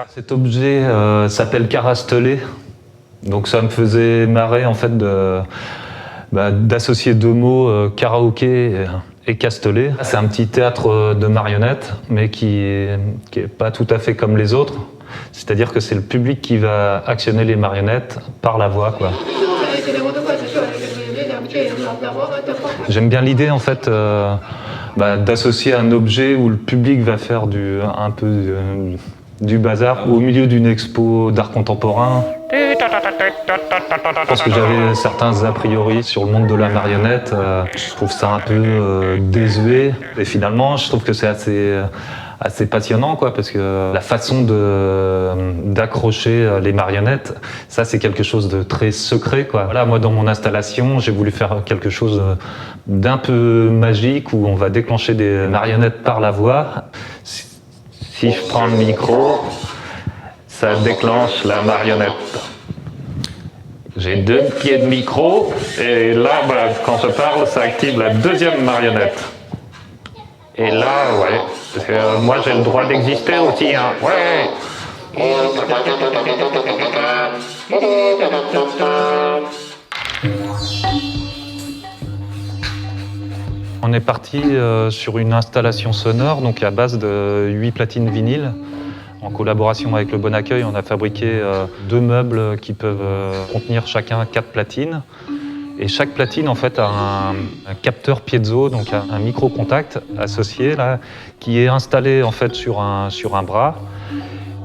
Cet objet s'appelle Carastelet. Donc ça me faisait marrer en fait d'associer deux mots, karaoké et Castelet. C'est un petit théâtre de marionnettes, mais qui est pas tout à fait comme les autres. C'est-à-dire que c'est le public qui va actionner les marionnettes par la voix, quoi. J'aime bien l'idée en fait d'associer un objet où le public va faire un peu du bazar au milieu d'une expo d'art contemporain. Je pense que j'avais certains a priori sur le monde de la marionnette. Je trouve ça un peu désuet. Et finalement, je trouve que c'est assez passionnant, quoi, parce que la façon d'accrocher les marionnettes, ça c'est quelque chose de très secret, quoi. Voilà, moi dans mon installation, j'ai voulu faire quelque chose d'un peu magique où on va déclencher des marionnettes par la voix. Si je prends le micro, ça déclenche la marionnette. J'ai 2 pieds de micro et là, quand je parle, ça active la deuxième marionnette. Et là, ouais, parce que moi j'ai le droit d'exister aussi, hein. Ouais. On est parti sur une installation sonore, donc à base de 8 platines vinyles. En collaboration avec le Bon Accueil, on a fabriqué 2 meubles qui peuvent contenir chacun 4 platines. Et chaque platine en fait a un capteur piezo, donc un micro-contact associé là, qui est installé en fait sur un bras.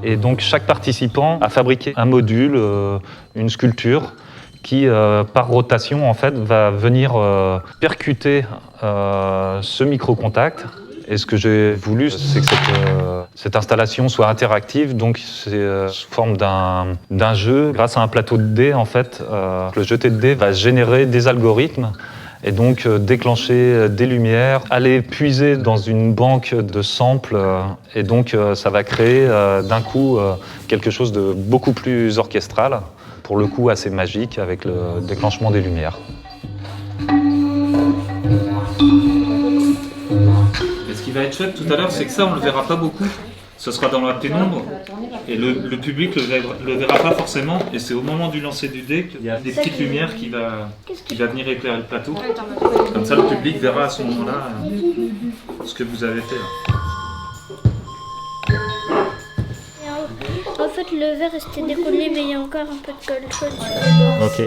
Et donc chaque participant a fabriqué un module, une sculpture, qui par rotation en fait va venir percuter ce micro-contact. Et ce que j'ai voulu, c'est que cette installation soit interactive, donc c'est sous forme d'un jeu. Grâce à un plateau de dés, en fait, le jeté de dés va générer des algorithmes et donc déclencher des lumières, aller puiser dans une banque de samples, et donc ça va créer d'un coup quelque chose de beaucoup plus orchestral, pour le coup assez magique avec le déclenchement des lumières. Ce qui va être chouette tout à l'heure, c'est que ça, on ne le verra pas beaucoup. Ce sera dans la pénombre et le public le verra pas forcément. Et c'est au moment du lancer du dé qu'il y a des petites lumières qui va venir éclairer le plateau. Comme ça, le public verra à ce moment-là ce que vous avez fait. Là. En fait, le verre restait décollé, mais il y a encore un peu de colle sur les bords. Ok.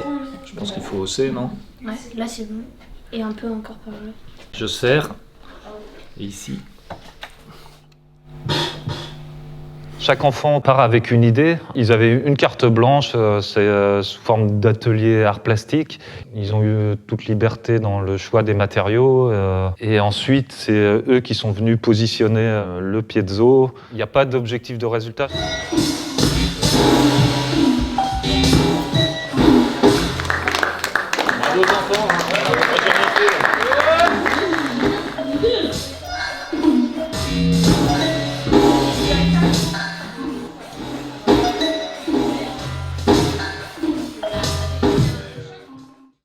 Je pense qu'il faut hausser, non? Ouais, là c'est bon. Et un peu encore par là. Je serre. Et ici. Chaque enfant part avec une idée. Ils avaient une carte blanche, c'est sous forme d'atelier art plastique. Ils ont eu toute liberté dans le choix des matériaux. Et ensuite, c'est eux qui sont venus positionner le piezo. Il n'y a pas d'objectif de résultat. Bravo aux enfants, hein.